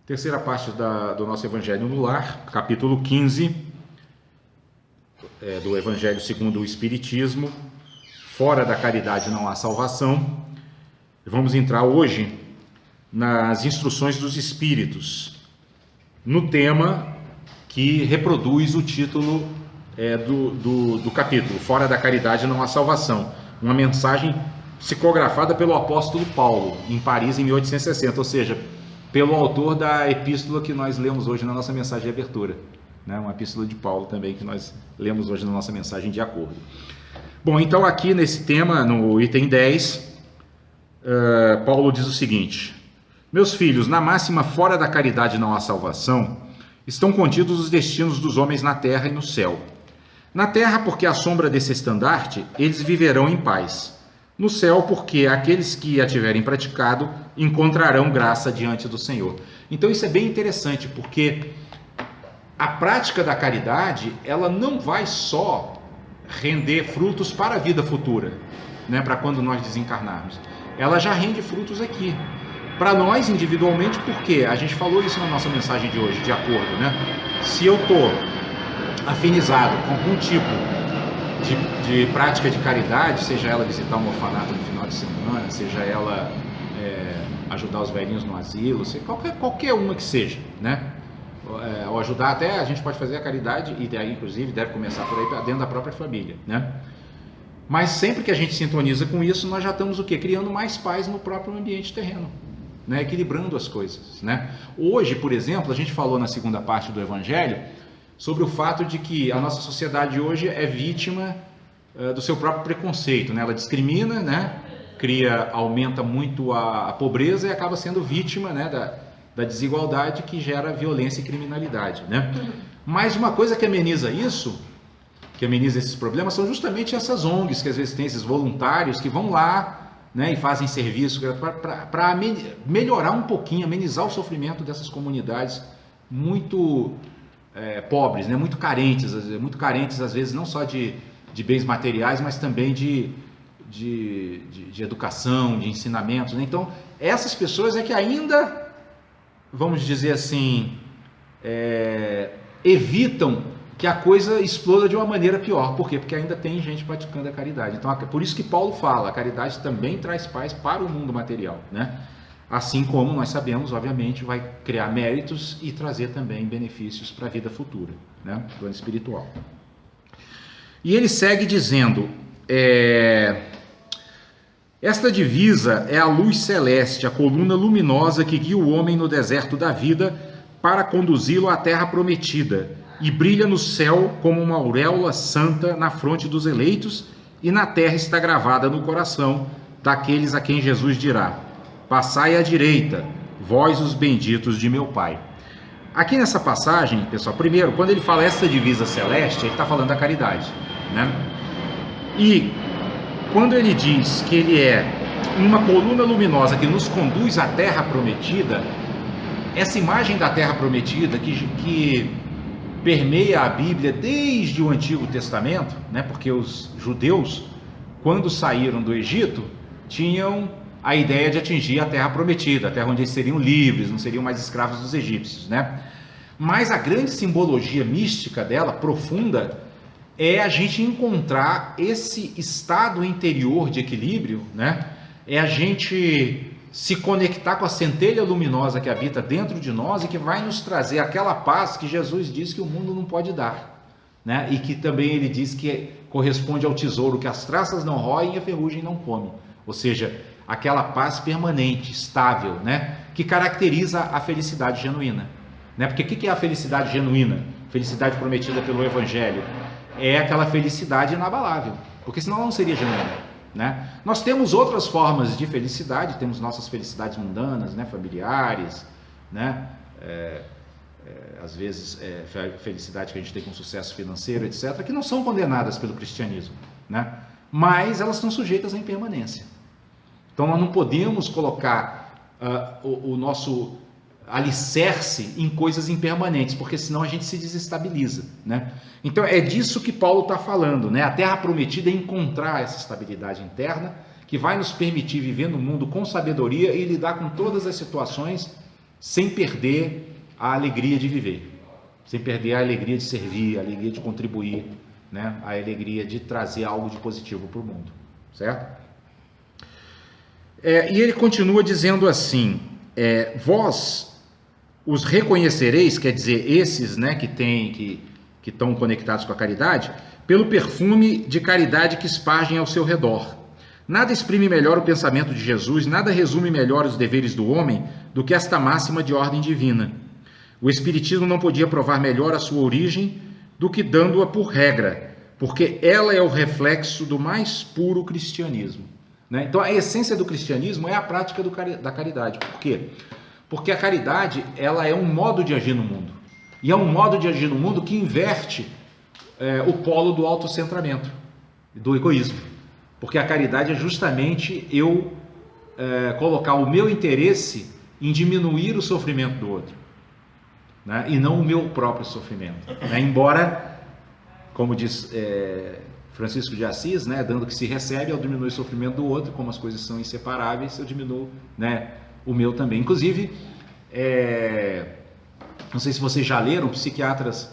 Terceira parte do nosso Evangelho no Lar, capítulo 15, do Evangelho segundo o Espiritismo. Fora da caridade não há salvação. Vamos entrar hoje nas instruções dos Espíritos, no tema que reproduz o título do capítulo, Fora da caridade não há salvação. Uma mensagem psicografada pelo apóstolo Paulo, em Paris, em 1860, ou seja, pelo autor da epístola que nós lemos hoje na nossa mensagem de abertura, né? Uma epístola de Paulo também que nós lemos hoje na nossa mensagem de acordo. Bom, então aqui nesse tema, no item 10, Paulo diz o seguinte: meus filhos, na máxima fora da caridade não há salvação, estão contidos os destinos dos homens na terra e no céu. Na terra, porque à sombra desse estandarte, eles viverão em paz. No céu, porque aqueles que a tiverem praticado encontrarão graça diante do Senhor. Então isso é bem interessante, porque a prática da caridade, ela não vai só render frutos para a vida futura, né, para quando nós desencarnarmos. Ela já rende frutos aqui. Para nós individualmente, porque a gente falou isso na nossa mensagem de hoje, de acordo, né? Se eu estou afinizado com algum tipo de prática de caridade, seja ela visitar um orfanato no final de semana, seja ela ajudar os velhinhos no asilo, qualquer uma que seja, né? Ou ajudar até, a gente pode fazer a caridade, e daí inclusive deve começar por aí, dentro da própria família, né? Mas sempre que a gente sintoniza com isso, nós já estamos o quê? Criando mais paz no próprio ambiente terreno, né? Equilibrando as coisas, né? Hoje, por exemplo, a gente falou na segunda parte do Evangelho sobre o fato de que a nossa sociedade hoje é vítima do seu próprio preconceito, né? Ela discrimina, né? Aumenta muito a pobreza e acaba sendo vítima, né? da desigualdade que gera violência e criminalidade, né? Mas uma coisa que ameniza isso, que ameniza esses problemas, são justamente essas ONGs que às vezes tem esses voluntários que vão lá, né, e fazem serviço para melhorar um pouquinho, amenizar o sofrimento dessas comunidades muito pobres, né, muito carentes às vezes não só de bens materiais, mas também de educação, de ensinamentos, né? Então essas pessoas é que ainda, vamos dizer assim, evitam que a coisa exploda de uma maneira pior. Por quê? Porque ainda tem gente praticando a caridade. Então, por isso que Paulo fala, a caridade também traz paz para o mundo material, né? Assim como nós sabemos, obviamente, vai criar méritos e trazer também benefícios para a vida futura, né? Do plano espiritual. E ele segue dizendo, esta divisa é a luz celeste, a coluna luminosa que guia o homem no deserto da vida para conduzi-lo à terra prometida, e brilha no céu como uma auréola santa na fronte dos eleitos, e na terra está gravada no coração daqueles a quem Jesus dirá: passai à direita, vós os benditos de meu Pai. Aqui nessa passagem, pessoal, primeiro, quando ele fala essa divisa celeste, ele está falando da caridade, né? E quando ele diz que ele é uma coluna luminosa que nos conduz à terra prometida, essa imagem da terra prometida que permeia a Bíblia desde o Antigo Testamento, né? Porque os judeus, quando saíram do Egito, tinham a ideia de atingir a terra prometida, a terra onde eles seriam livres, não seriam mais escravos dos egípcios, né? Mas a grande simbologia mística dela, profunda, é a gente encontrar esse estado interior de equilíbrio, né? É a gente se conectar com a centelha luminosa que habita dentro de nós e que vai nos trazer aquela paz que Jesus diz que o mundo não pode dar, né? E que também ele diz que corresponde ao tesouro que as traças não roem e a ferrugem não come. Ou seja, aquela paz permanente, estável, né? Que caracteriza a felicidade genuína, né? Porque o que é a felicidade genuína? Felicidade prometida pelo Evangelho. É aquela felicidade inabalável, porque senão ela não seria genuína, né? Nós temos outras formas de felicidade, temos nossas felicidades mundanas, né? Familiares, né? Às vezes felicidade que a gente tem com sucesso financeiro, etc., que não são condenadas pelo cristianismo, né? Mas elas estão sujeitas à impermanência. Então nós não podemos colocar o nosso alicerce em coisas impermanentes, porque senão a gente se desestabiliza, né? Então é disso que Paulo está falando, né? A terra prometida é encontrar essa estabilidade interna que vai nos permitir viver no mundo com sabedoria e lidar com todas as situações sem perder a alegria de viver, sem perder a alegria de servir, a alegria de contribuir, né? A alegria de trazer algo de positivo para o mundo, certo? E ele continua dizendo assim, vós os reconhecereis, quer dizer, esses, né, que estão conectados com a caridade, pelo perfume de caridade que espargem ao seu redor. Nada exprime melhor o pensamento de Jesus, nada resume melhor os deveres do homem do que esta máxima de ordem divina. O Espiritismo não podia provar melhor a sua origem do que dando-a por regra, porque ela é o reflexo do mais puro cristianismo, né? Então a essência do cristianismo é a prática da caridade. Por quê? Porque a caridade, ela é um modo de agir no mundo. E é um modo de agir no mundo que inverte o polo do autocentramento, do egoísmo. Porque a caridade é justamente eu colocar o meu interesse em diminuir o sofrimento do outro, né? E não o meu próprio sofrimento, né? Embora, como diz Francisco de Assis, né, dando que se recebe, eu diminuo o sofrimento do outro, como as coisas são inseparáveis, eu diminuo, né, o meu também. Inclusive, não sei se vocês já leram psiquiatras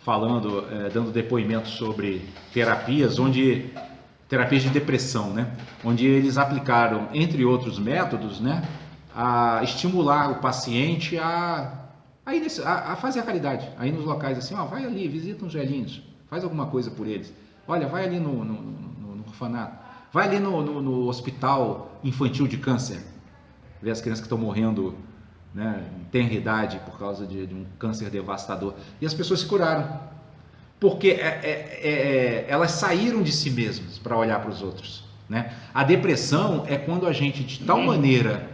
falando, dando depoimentos sobre terapias de depressão, né, onde eles aplicaram, entre outros métodos, né, a estimular o paciente a fazer a caridade, aí nos locais assim, vai ali, visita uns velhinhos, faz alguma coisa por eles. Olha, vai ali no orfanato, vai ali no hospital infantil de câncer, ver as crianças que estão morrendo, né, em tenra idade por causa de um câncer devastador. E as pessoas se curaram, porque elas saíram de si mesmas para olhar para os outros, né? A depressão é quando a gente, de tal maneira,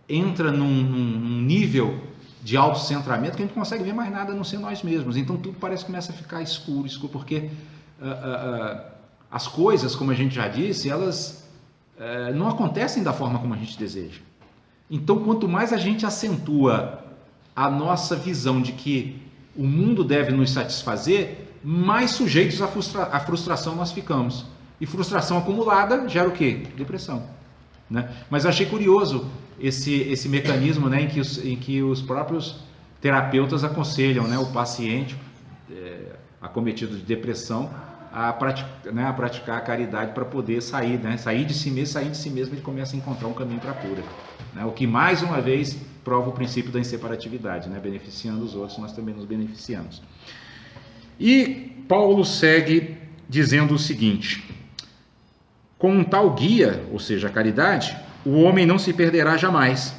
entra num nível de autocentramento que a gente não consegue ver mais nada a não ser nós mesmos. Então tudo parece que começa a ficar escuro, porque as coisas, como a gente já disse, elas não acontecem da forma como a gente deseja. Então, quanto mais a gente acentua a nossa visão de que o mundo deve nos satisfazer, mais sujeitos à frustração nós ficamos. E frustração acumulada gera o quê? Depressão, né? Mas eu achei curioso esse mecanismo, né, em que os próprios terapeutas aconselham, né, o paciente acometido de depressão a praticar a caridade para poder sair de si mesmo, ele começa a encontrar um caminho para a cura, né? O que mais uma vez prova o princípio da inseparatividade, né? Beneficiando os outros, nós também nos beneficiamos. E Paulo segue dizendo o seguinte: com um tal guia, ou seja, a caridade, o homem não se perderá jamais.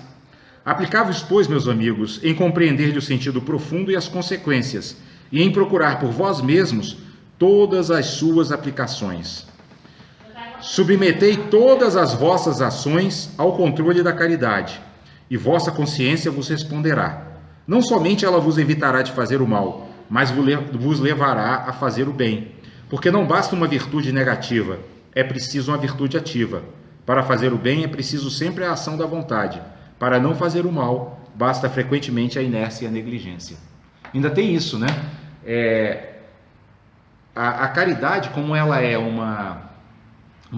Aplicai-vos, pois, meus amigos, em compreender-lhe o sentido profundo e as consequências, e em procurar por vós mesmos todas as suas aplicações. Submetei todas as vossas ações ao controle da caridade, e vossa consciência vos responderá. Não somente ela vos evitará de fazer o mal, mas vos levará a fazer o bem. Porque não basta uma virtude negativa, é preciso uma virtude ativa. Para fazer o bem é preciso sempre a ação da vontade. Para não fazer o mal, basta frequentemente a inércia e a negligência. Ainda tem isso, né? A caridade, como ela é uma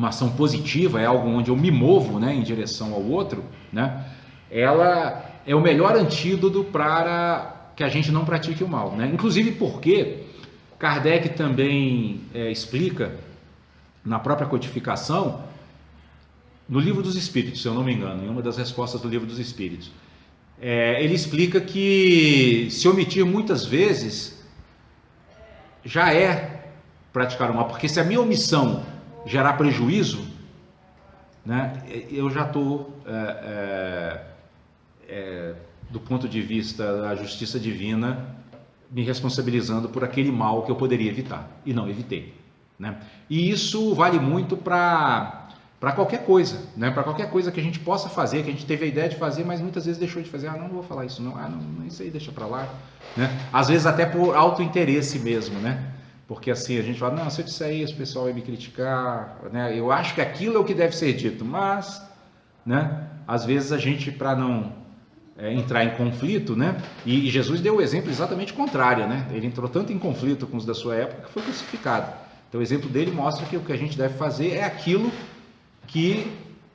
ação positiva, é algo onde eu me movo, né, em direção ao outro, né? Ela é o melhor antídoto para que a gente não pratique o mal, né? Inclusive porque Kardec também explica na própria codificação, no Livro dos Espíritos, se eu não me engano, em uma das respostas do Livro dos Espíritos, ele explica que se omitir muitas vezes já é praticar o mal, porque se a minha omissão gerar prejuízo, né, eu já estou do ponto de vista da justiça divina me responsabilizando por aquele mal que eu poderia evitar e não evitei, né? E isso vale muito para qualquer coisa, né? Para qualquer coisa que a gente possa fazer, que a gente teve a ideia de fazer, mas muitas vezes deixou de fazer. Não vou falar isso não, não, isso aí deixa para lá, né? Às vezes até por autointeresse mesmo, né? Porque assim a gente fala, não, se eu disser isso, o pessoal vai me criticar, né? Eu acho que aquilo é o que deve ser dito, mas, né? Às vezes a gente, para não entrar em conflito, né? E Jesus deu o exemplo exatamente contrário, né? Ele entrou tanto em conflito com os da sua época que foi crucificado. Então o exemplo dele mostra que o que a gente deve fazer é aquilo que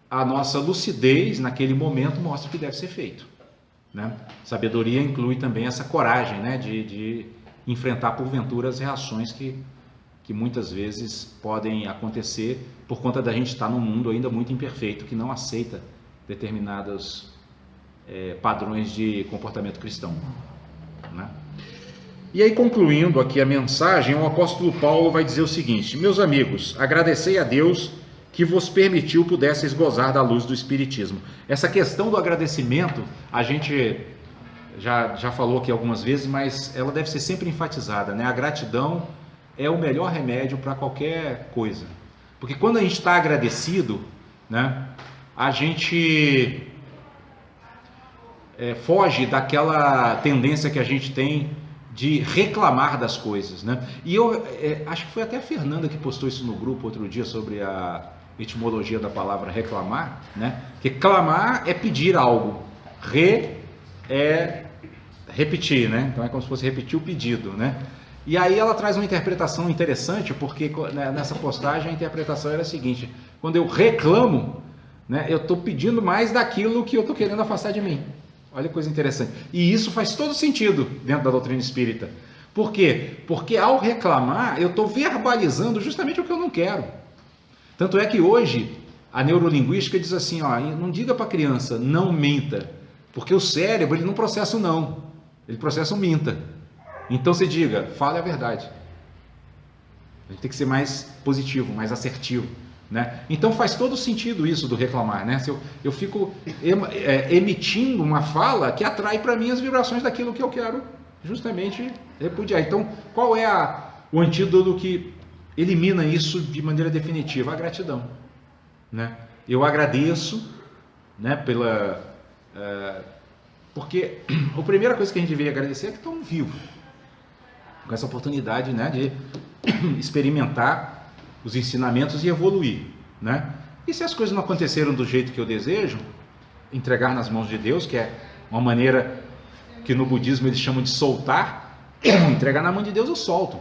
a nossa lucidez naquele momento mostra que deve ser feito, né? Sabedoria inclui também essa coragem, né, de enfrentar porventura as reações que muitas vezes podem acontecer por conta da gente estar num mundo ainda muito imperfeito, que não aceita determinados padrões de comportamento cristão, né? E aí, concluindo aqui a mensagem, o apóstolo Paulo vai dizer o seguinte: meus amigos, agradecei a Deus que vos permitiu pudesseis gozar da luz do Espiritismo. Essa questão do agradecimento, a gente já falou aqui algumas vezes, mas ela deve ser sempre enfatizada, né? A gratidão é o melhor remédio para qualquer coisa. Porque quando a gente está agradecido, né, a gente foge daquela tendência que a gente tem de reclamar das coisas, né? E eu acho que foi até a Fernanda que postou isso no grupo outro dia sobre a etimologia da palavra reclamar, né? Que clamar é pedir algo, é repetir, né? Então é como se fosse repetir o pedido, né? E aí ela traz uma interpretação interessante, porque nessa postagem a interpretação era a seguinte: quando eu reclamo, né, eu estou pedindo mais daquilo que eu estou querendo afastar de mim. Olha que coisa interessante. E isso faz todo sentido dentro da doutrina espírita. Por quê? Porque ao reclamar, eu estou verbalizando justamente o que eu não quero. Tanto é que hoje a neurolinguística diz assim, ó, não diga para a criança, não minta, porque o cérebro ele não processa o não, ele processa o minta. Então você diga, fale a verdade. A gente tem que ser mais positivo, mais assertivo, né? Então faz todo sentido isso do reclamar, né? Se eu fico emitindo uma fala que atrai para mim as vibrações daquilo que eu quero justamente repudiar. Então qual é o antídoto que elimina isso de maneira definitiva? A gratidão, né? Eu agradeço, né, porque a primeira coisa que a gente veio agradecer é que estamos vivos, com essa oportunidade, né, de experimentar os ensinamentos e evoluir, né? E se as coisas não aconteceram do jeito que eu desejo, entregar nas mãos de Deus, que é uma maneira que no budismo eles chamam de soltar, entregar na mão de Deus eu solto.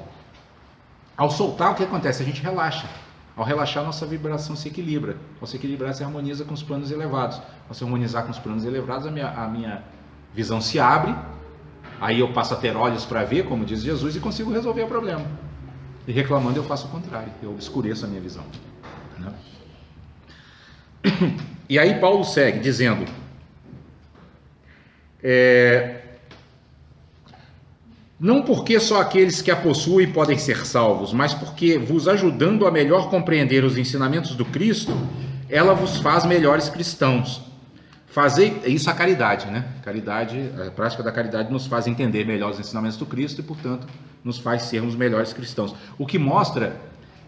Ao soltar, o que acontece? A gente relaxa. Ao relaxar, nossa vibração se equilibra. Ao se equilibrar, se harmoniza com os planos elevados. Ao se harmonizar com os planos elevados, a minha visão se abre, aí eu passo a ter olhos para ver, como diz Jesus, e consigo resolver o problema. E reclamando eu faço o contrário, eu obscureço a minha visão, né? E aí Paulo segue dizendo, não porque só aqueles que a possuem podem ser salvos, mas porque vos ajudando a melhor compreender os ensinamentos do Cristo, ela vos faz melhores cristãos. Fazei isso a caridade, né? A prática da caridade nos faz entender melhor os ensinamentos do Cristo e, portanto, nos faz sermos melhores cristãos. O que mostra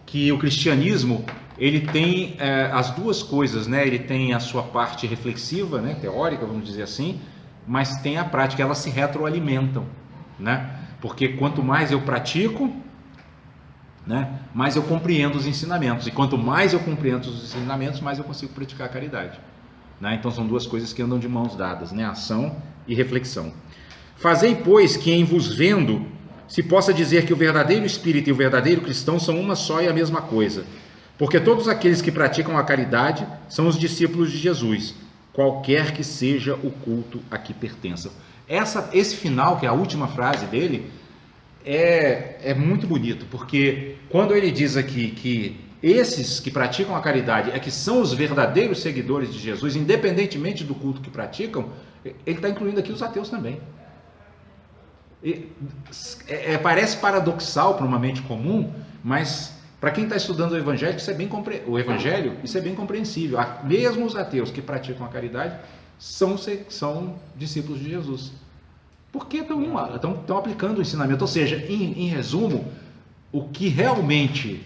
que o cristianismo ele tem as duas coisas, né? Ele tem a sua parte reflexiva, né? Teórica, vamos dizer assim, mas tem a prática, elas se retroalimentam, né? Porque quanto mais eu pratico, né, mais eu compreendo os ensinamentos, e quanto mais eu compreendo os ensinamentos, mais eu consigo praticar a caridade. Né? Então são duas coisas que andam de mãos dadas, né? Ação e reflexão. Fazei, pois, que em vos vendo se possa dizer que o verdadeiro espírita e o verdadeiro cristão são uma só e a mesma coisa, porque todos aqueles que praticam a caridade são os discípulos de Jesus, qualquer que seja o culto a que pertençam. Esse final, que é a última frase dele, é muito bonito, porque quando ele diz aqui que esses que praticam a caridade é que são os verdadeiros seguidores de Jesus, independentemente do culto que praticam, ele está incluindo aqui os ateus também. Parece paradoxal para uma mente comum, mas para quem está estudando o Evangelho, isso é bem compreensível. Mesmo os ateus que praticam a caridade são discípulos de Jesus. Porque estão aplicando o ensinamento. Ou seja, em resumo, o que realmente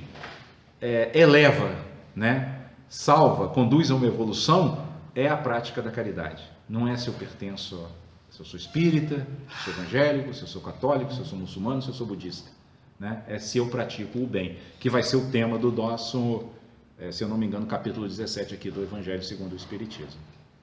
eleva, né, salva, conduz a uma evolução, é a prática da caridade. Não é se eu pertenço, se eu sou espírita, se eu sou evangélico, se eu sou católico, se eu sou muçulmano, se eu sou budista, né? É se eu pratico o bem, que vai ser o tema do nosso, se eu não me engano, capítulo 17 aqui do Evangelho segundo o Espiritismo.